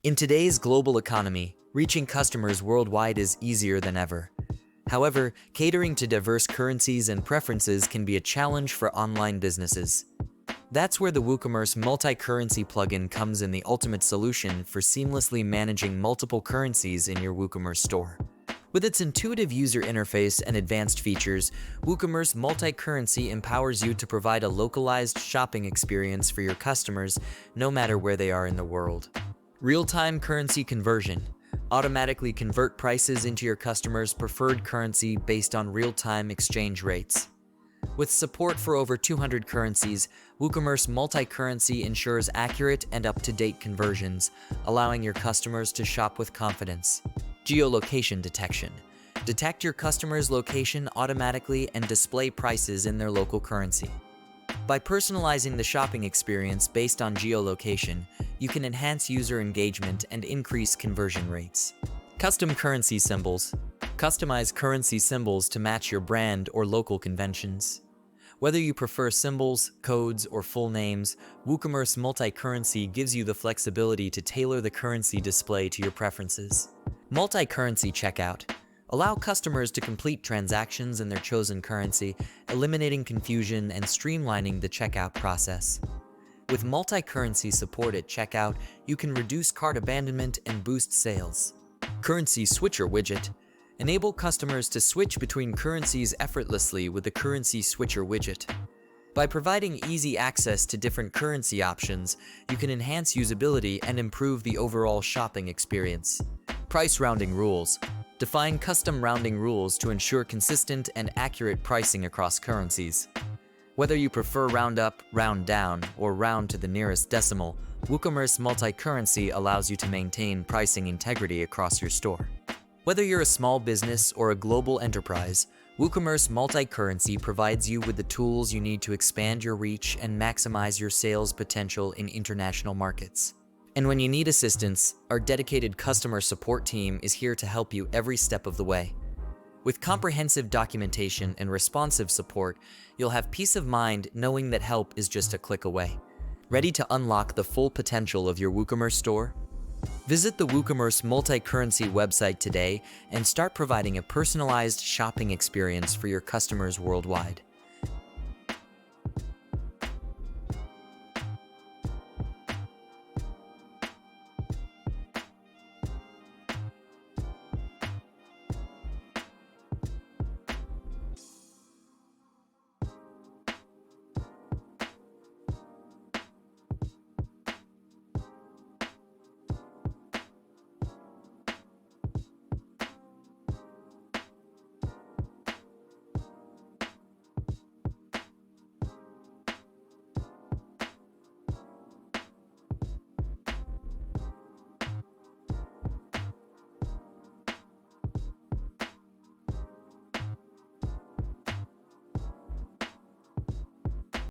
In today's global economy, reaching customers worldwide is easier than ever. However, catering to diverse currencies and preferences can be a challenge for online businesses. That's where the WooCommerce Multi Currency plugin comes in, the ultimate solution for seamlessly managing multiple currencies in your WooCommerce store. With its intuitive user interface and advanced features, WooCommerce Multi Currency empowers you to provide a localized shopping experience for your customers no matter where they are in the world. Real-time currency conversion. Automatically convert prices into your customers' preferred currency based on real-time exchange rates. With support for over 200 currencies, WooCommerce Multi Currency ensures accurate and up-to-date conversions, allowing your customers to shop with confidence. Geolocation detection. Detect your customer's location automatically and display prices in their local currency. By personalizing the shopping experience based on geolocation, you can enhance user engagement and increase conversion rates. Custom currency symbols. Customize currency symbols to match your brand or local conventions. Whether you prefer symbols, codes, or full names, WooCommerce Multi Currency gives you the flexibility to tailor the currency display to your preferences. Multi-currency checkout. Allow customers to complete transactions in their chosen currency, eliminating confusion and streamlining the checkout process. With multi-currency support at checkout, you can reduce cart abandonment and boost sales. Currency Switcher widget. Enable customers to switch between currencies effortlessly with the Currency Switcher widget. By providing easy access to different currency options, you can enhance usability and improve the overall shopping experience. Price rounding rules. Define custom rounding rules to ensure consistent and accurate pricing across currencies. Whether you prefer round up, round down, or round to the nearest decimal, WooCommerce Multi Currency allows you to maintain pricing integrity across your store. Whether you're a small business or a global enterprise, WooCommerce Multi Currency provides you with the tools you need to expand your reach and maximize your sales potential in international markets. And when you need assistance, our dedicated customer support team is here to help you every step of the way. With comprehensive documentation and responsive support, you'll have peace of mind knowing that help is just a click away. Ready to unlock the full potential of your WooCommerce store? Visit the WooCommerce Multi Currency website today and start providing a personalized shopping experience for your customers worldwide.